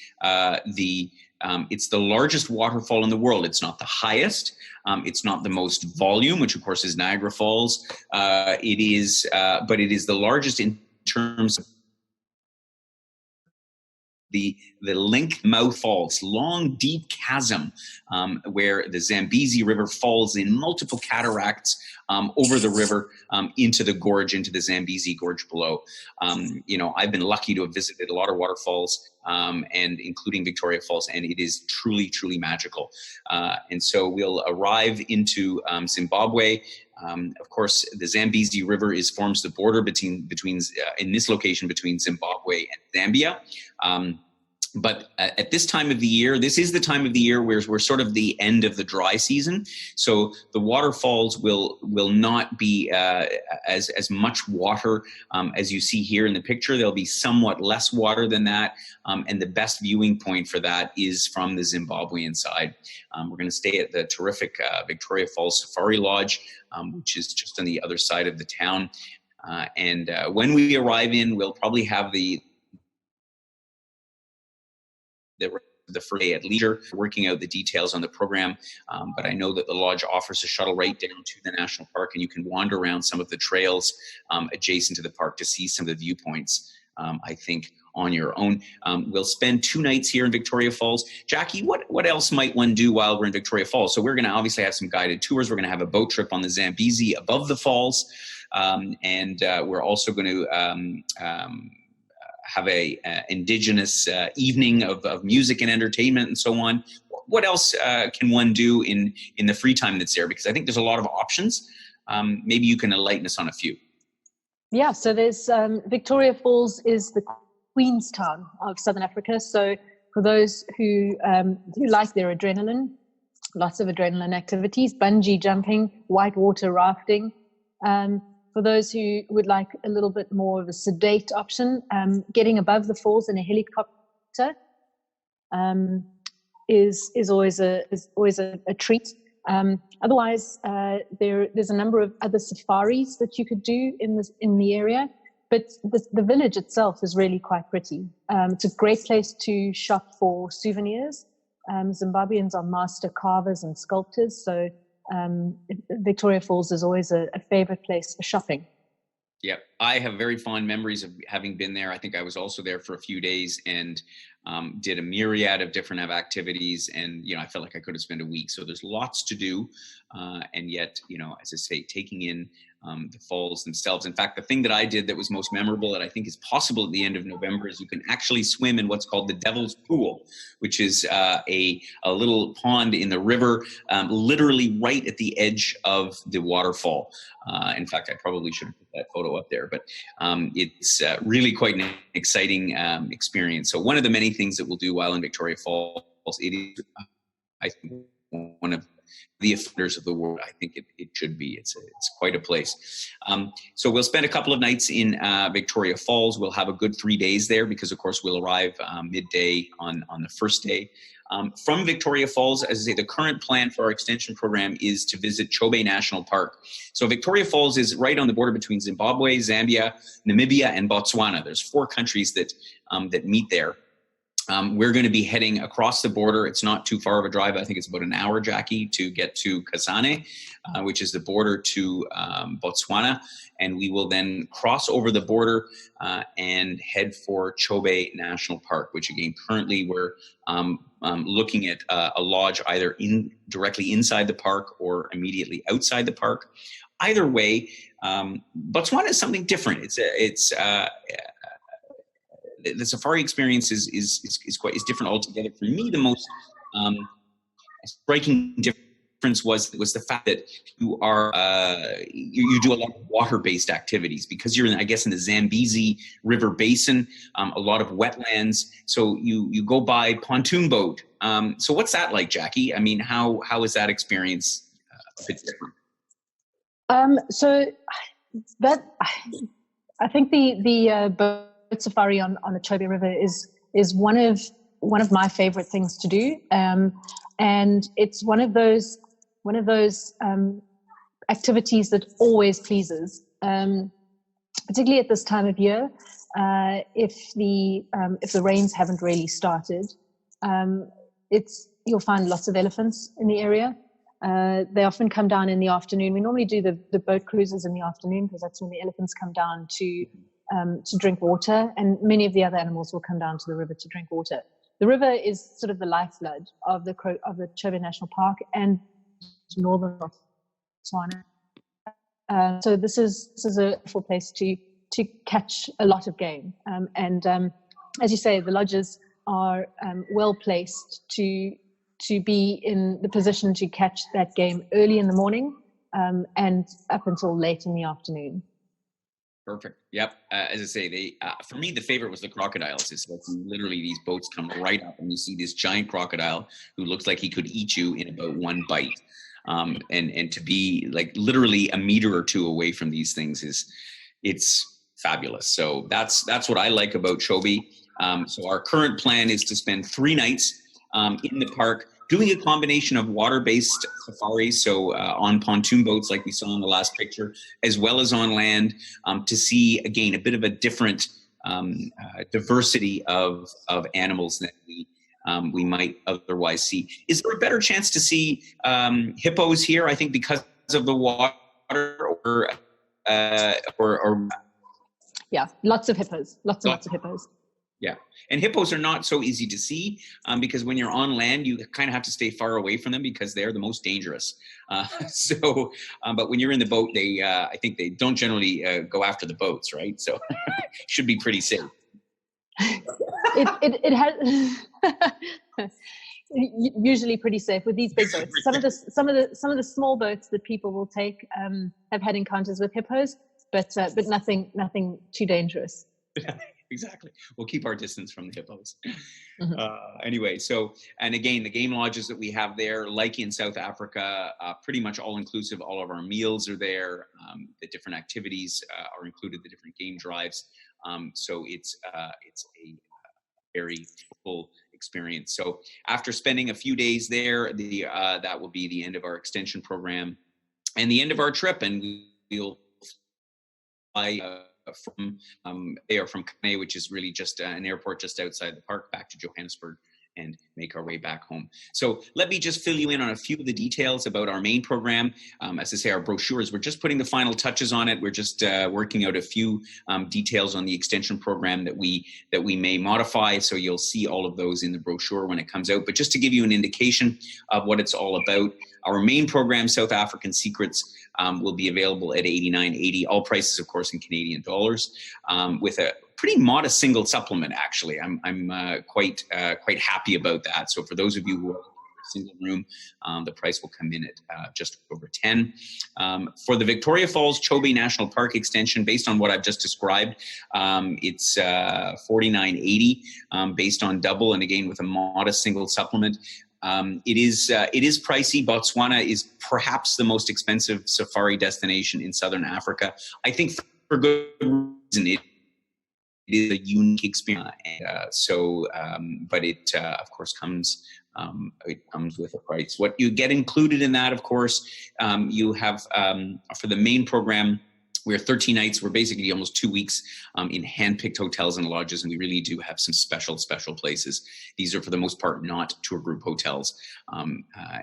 it's the largest waterfall in the world. It's not the highest. It's not the most volume, which of course is Niagara Falls. But it is the largest in terms of the Link Mouth Falls, long, deep chasm where the Zambezi River falls in multiple cataracts over the river into the gorge, into the Zambezi Gorge below. I've been lucky to have visited a lot of waterfalls, and including Victoria Falls, and it is truly, truly magical. And so we'll arrive into Zimbabwe. Of course, the Zambezi River forms the border between in this location between Zimbabwe and Zambia. But at this time of the year, this is the time of the year where we're sort of the end of the dry season. So the waterfalls will not be as much water as you see here in the picture. There'll be somewhat less water than that. And the best viewing point for that is from the Zimbabwean side. We're going to stay at the terrific Victoria Falls Safari Lodge, which is just on the other side of the town. And when we arrive in, we'll probably have the first day at leisure, working out the details on the program. But I know that the lodge offers a shuttle right down to the national park, and you can wander around some of the trails adjacent to the park to see some of the viewpoints, I think, on your own. We'll spend 2 nights here in Victoria Falls. Jackie, what else might one do while we're in Victoria Falls? So we're going to obviously have some guided tours. We're going to have a boat trip on the Zambezi above the falls. And we're also going to have a indigenous evening of music and entertainment and so on. What else can one do in the free time that's there? Because I think there's a lot of options. Maybe you can enlighten us on a few. Yeah, so there's Victoria Falls is the Queenstown of Southern Africa. So for those who like their adrenaline, lots of adrenaline activities, bungee jumping, whitewater rafting. For those who would like a little bit more of a sedate option, getting above the falls in a helicopter is always a treat. Otherwise, there's a number of other safaris that you could do in the area, but the village itself is really quite pretty. It's a great place to shop for souvenirs. Zimbabweans are master carvers and sculptors, so Victoria Falls is always a favorite place for shopping. Yeah, I have very fond memories of having been there. I think I was also there for a few days and did a myriad of different activities. And, I felt like I could have spent a week. So there's lots to do. And yet, as I say, taking in the falls themselves. In fact, the thing that I did that was most memorable that I think is possible at the end of November is you can actually swim in what's called the Devil's Pool, which is a little pond in the river, literally right at the edge of the waterfall. In fact, I probably should have put that photo up there, but it's really quite an exciting experience. So one of the many things that we'll do while in Victoria Falls, it is, I think, one of the offenders of the world. I think it should be. It's quite a place. So we'll spend a couple of nights in Victoria Falls. We'll have a good 3 days there because, of course, we'll arrive midday on the first day. From Victoria Falls, as I say, the current plan for our extension program is to visit Chobe National Park. So Victoria Falls is right on the border between Zimbabwe, Zambia, Namibia, and Botswana. There's 4 countries that meet there. We're going to be heading across the border. It's not too far of a drive. I think it's about an hour, Jackie, to get to Kasane, which is the border to Botswana. And we will then cross over the border and head for Chobe National Park, which again, currently we're looking at a lodge either directly inside the park or immediately outside the park. Either way, Botswana is something different. The safari experience is different altogether. For me, the most striking difference was the fact that you are you do a lot of water-based activities because you're in the Zambezi River Basin, a lot of wetlands. So you go by pontoon boat. So what's that like, Jackie? I mean, how is that experience a bit different? So that I think the boat safari on the Chobe River is one of my favorite things to do, and it's one of those activities that always pleases, particularly at this time of year. If the rains haven't really started, you'll find lots of elephants in the area. They often come down in the afternoon. We normally do the boat cruises in the afternoon because that's when the elephants come down to drink water, and many of the other animals will come down to the river to drink water. The river is sort of the lifeblood of the Chobe National Park and northern Botswana. So this is a wonderful place to catch a lot of game. And as you say, the lodges are well placed to be in the position to catch that game early in the morning and up until late in the afternoon. Perfect. Yep. As I say, for me, the favorite was the crocodiles. It's like literally these boats come right up and you see this giant crocodile who looks like he could eat you in about one bite. And to be like literally a meter or two away from these things it's fabulous. So that's what I like about Chobe. So our current plan is to spend 3 nights in the park, doing a combination of water-based safaris, so on pontoon boats like we saw in the last picture, as well as on land, to see, again, a bit of a different diversity of animals that we might otherwise see. Is there a better chance to see hippos here, I think, because of the water, or Yeah, lots of hippos, lots of hippos. Yeah. And hippos are not so easy to see because when you're on land, you kind of have to stay far away from them because they're the most dangerous. But when you're in the boat, I think they don't generally go after the boats, right? So should be pretty safe. It has usually pretty safe with these big boats. Some of the small boats that people will take have had encounters with hippos, but nothing too dangerous. Exactly. We'll keep our distance from the hippos. Anyway, and again, the game lodges that we have there, like in South Africa, pretty much all inclusive. All of our meals are there. The different activities are included, the different game drives. So it's a very full experience. So after spending a few days there, that will be the end of our extension program and the end of our trip, and we'll fly from Kasane, which is really just an airport just outside the park, back to Johannesburg and make our way back home. So let me just fill you in on a few of the details about our main program. As I say, our brochures, we're just putting the final touches on it. We're just working out a few details on the extension program that we may modify. So you'll see all of those in the brochure when it comes out. But just to give you an indication of what it's all about, our main program, South African Secrets, will be available at $89.80. All prices, of course, in Canadian dollars, with a pretty modest single supplement. Actually, I'm quite happy about that. So for those of you who are looking for a single room, the price will come in at just over 10. For the Victoria Falls Chobe National Park extension, based on what I've just described, it's $49.80 based on double, and again with a modest single supplement. It is pricey. Botswana is perhaps the most expensive safari destination in Southern Africa. I think for good reason. It is a unique experience, but it of course comes with a price. What you get included in that, of course, you have for the main program. We're 13 nights. We're basically almost 2 weeks in hand-picked hotels and lodges, and we really do have some special places. These are, for the most part, not tour group hotels.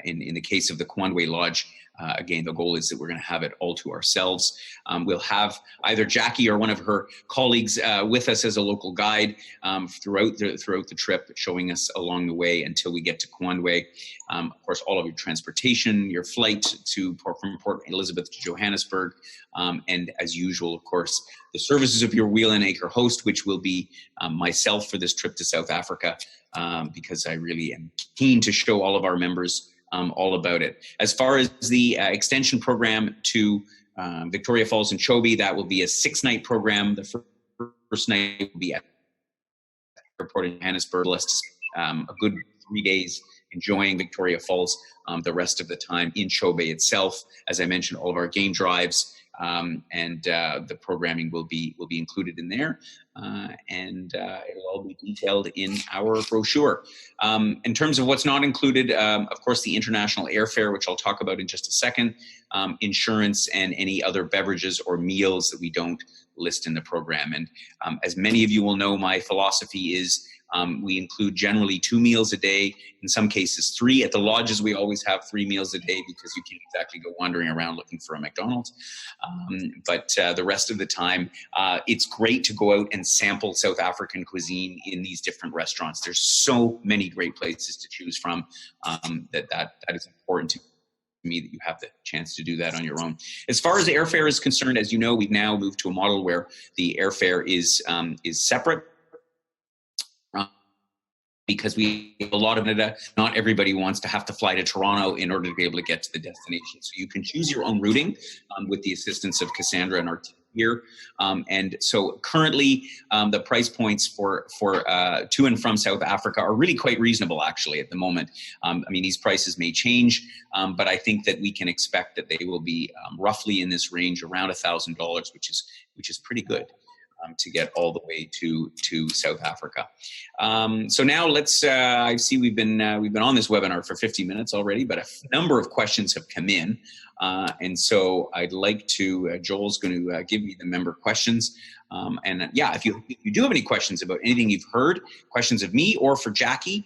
In the case of the Kwandwe Lodge, again, the goal is that we're going to have it all to ourselves. We'll have either Jackie or one of her colleagues with us as a local guide throughout the trip, showing us along the way until we get to Kwandwe. Of course, all of your transportation, your flight from Port Elizabeth to Johannesburg, and as usual, of course, the services of your Wheel and Anchor host, which will be myself for this trip to South Africa, because I really am keen to show all of our members all about it. As far as the extension program to Victoria Falls and Chobe, that will be a 6-night program. The first night will be at the airport in Johannesburg. A good 3 days enjoying Victoria Falls. The rest of the time in Chobe itself. As I mentioned, all of our game drives and the programming will be included in there, and it'll all be detailed in our brochure. In terms of what's not included, of course, the international airfare, which I'll talk about in just a second, insurance, and any other beverages or meals that we don't list in the program. And as many of you will know, my philosophy is we include generally 2 meals a day, in some cases 3. At the lodges, we always have 3 meals a day because you can't exactly go wandering around looking for a McDonald's. But the rest of the time, it's great to go out and sample South African cuisine in these different restaurants. There's so many great places to choose from that is important to me, that you have the chance to do that on your own. As far as the airfare is concerned, as you know, we've now moved to a model where the airfare is separate. Because we have a lot of it, not everybody wants to have to fly to Toronto in order to be able to get to the destination. So you can choose your own routing with the assistance of Cassandra and our team here. And so currently the price points for to and from South Africa are really quite reasonable, actually, at the moment. I mean, these prices may change, but I think that we can expect that they will be roughly in this range, around $1,000, which is pretty good. To get all the way to South Africa. So now let's. I see we've been on this webinar for 50 minutes already, but a number of questions have come in, and so I'd like to. Joel's going to give me the member questions, and yeah, if you do have any questions about anything you've heard, questions of me or for Jackie,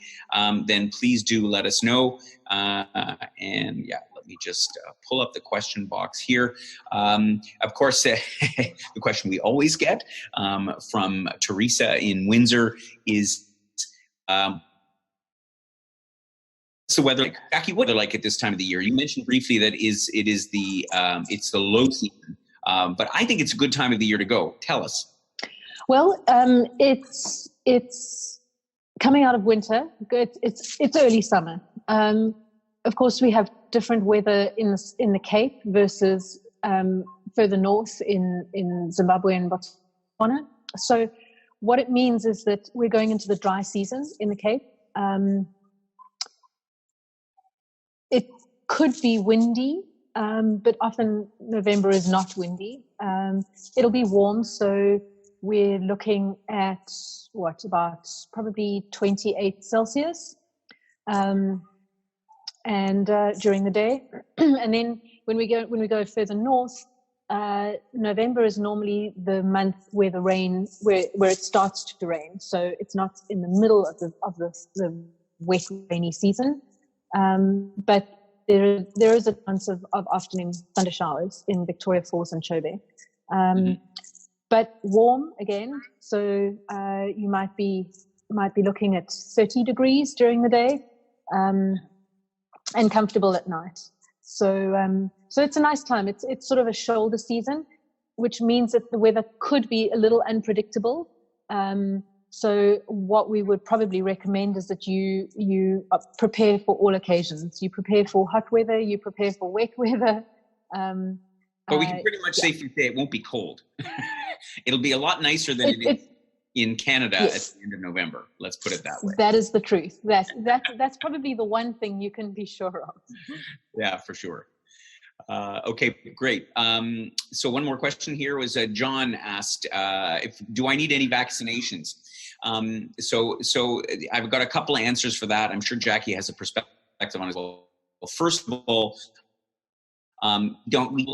then please do let us know. And yeah. Let me just pull up the question box here. Of course, the question we always get from Teresa in Windsor is, what's the weather like? Jackie, what's it like at this time of the year? You mentioned briefly that it's the low season, but I think it's a good time of the year to go. Tell us. Well, it's coming out of winter. It's early summer. Of course, we have different weather in the Cape versus further north in Zimbabwe and Botswana. So what it means is that we're going into the dry season in the Cape. It could be windy, but often November is not windy. It'll be warm, so we're looking at about probably 28 Celsius. And during the day, and then when we go further north, November is normally the month where the rain where it starts to rain. So it's not in the middle of the wet, rainy season. But there is a chance of afternoon thunder showers in Victoria Falls and Chobe. But warm again, so you might be looking at 30 degrees during the day, and comfortable at night. So it's a nice time. It's sort of a shoulder season, which means that the weather could be a little unpredictable. So what we would probably recommend is that you prepare for all occasions. You prepare for hot weather, you prepare for wet weather. But we can pretty much safely say it won't be cold. It'll be a lot nicer than it is in Canada at the end of November. Let's put it that way. That is the truth. That's probably the one thing you can be sure of. Yeah, for sure. Okay, great. So one more question here was John asked, do I need any vaccinations? So I've got a couple of answers for that. I'm sure Jackie has a perspective on it as well. Well, first of all, don't need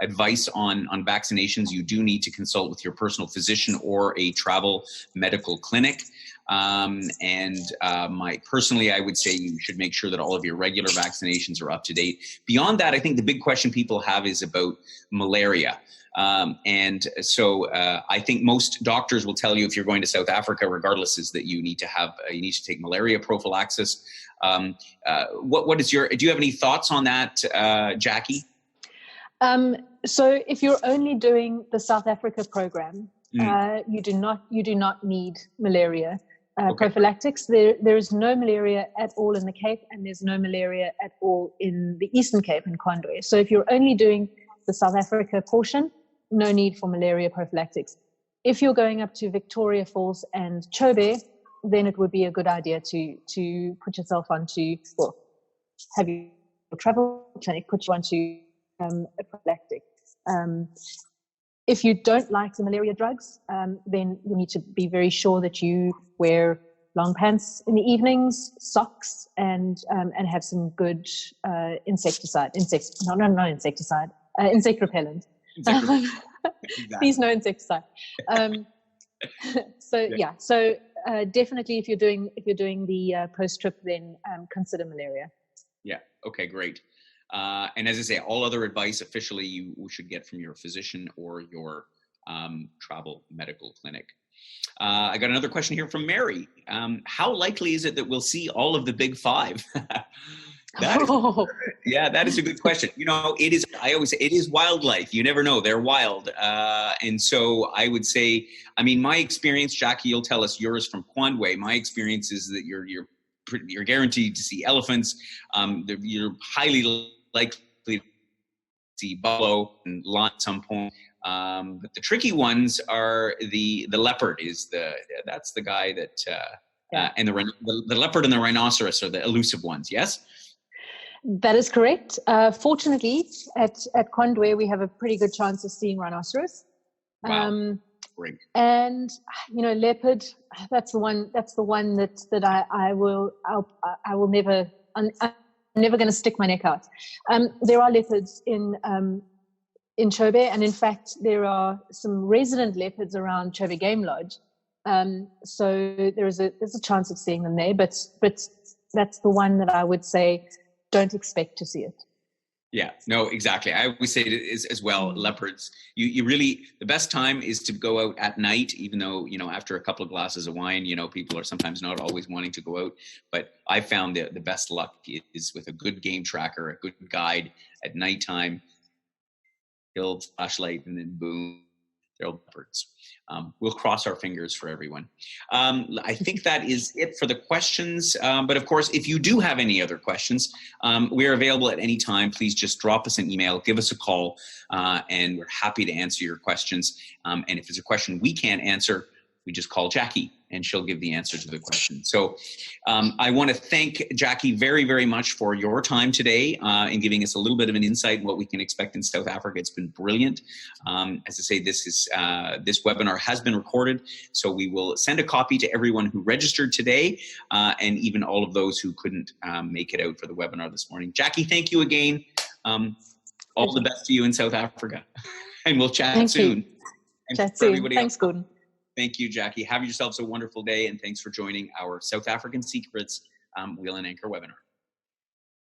advice on vaccinations. You do need to consult with your personal physician or a travel medical clinic. Personally, I would say you should make sure that all of your regular vaccinations are up to date. Beyond that, I think the big question people have is about malaria. So I think most doctors will tell you if you're going to South Africa, regardless, is that you need to take malaria prophylaxis. Do you have any thoughts on that, Jackie? So if you're only doing the South Africa program, you do not need malaria prophylactics. There is no malaria at all in the Cape, and there's no malaria at all in the Eastern Cape in Kondwe. So if you're only doing the South Africa portion, no need for malaria prophylactics. If you're going up to Victoria Falls and Chobe, then it would be a good idea to put yourself onto, have your travel clinic put you onto a prophylactic. If you don't like the malaria drugs, then you need to be very sure that you wear long pants in the evenings, socks, and have some good insect repellent. Please, no insecticide. So definitely, if you're doing the post trip, then consider malaria. Yeah. Okay. Great. And as I say, all other advice officially you should get from your physician or your travel medical clinic. I got another question here from Mary. How likely is it that we'll see all of the big five? That is a good question. It is. I always say it is wildlife. You never know; they're wild. And so I would say, my experience, Jackie, you'll tell us yours from Kondwe. My experience is that you're guaranteed to see elephants. You're highly likely to see buffalo and lion at some point. But the tricky ones are the leopard. That's the guy that and the leopard and the rhinoceros are the elusive ones. Yes. That is correct. Fortunately, at Kondwe, we have a pretty good chance of seeing rhinoceros. Wow. Great. And leopard. That's the one that I will never. I'm never going to stick my neck out. There are leopards in Chobe, and in fact, there are some resident leopards around Chobe Game Lodge. So there's a chance of seeing them there, but that's the one that I would say don't expect to see it. Yeah, no, exactly. I always say it as well. Leopards, you really, the best time is to go out at night, even though, after a couple of glasses of wine, people are sometimes not always wanting to go out. But I found that the best luck is with a good game tracker, a good guide at nighttime, build flashlight, and then boom, they're leopards. We'll cross our fingers for everyone. I think that is it for the questions. But of course, if you do have any other questions, we're available at any time. Please just drop us an email, give us a call, and we're happy to answer your questions. And if it's a question we can't answer, we just call Jackie and she'll give the answer to the question. So I want to thank Jackie very, very much for your time today in giving us a little bit of an insight in what we can expect in South Africa. It's been brilliant. As I say, this webinar has been recorded, so we will send a copy to everyone who registered today and even all of those who couldn't make it out for the webinar this morning. Jackie, thank you again. All the best to you in South Africa. And we'll chat soon. Chat soon. Thanks, Gordon. Thank you, Jackie. Have yourselves a wonderful day, and thanks for joining our South African Secrets Wheel and Anchor webinar.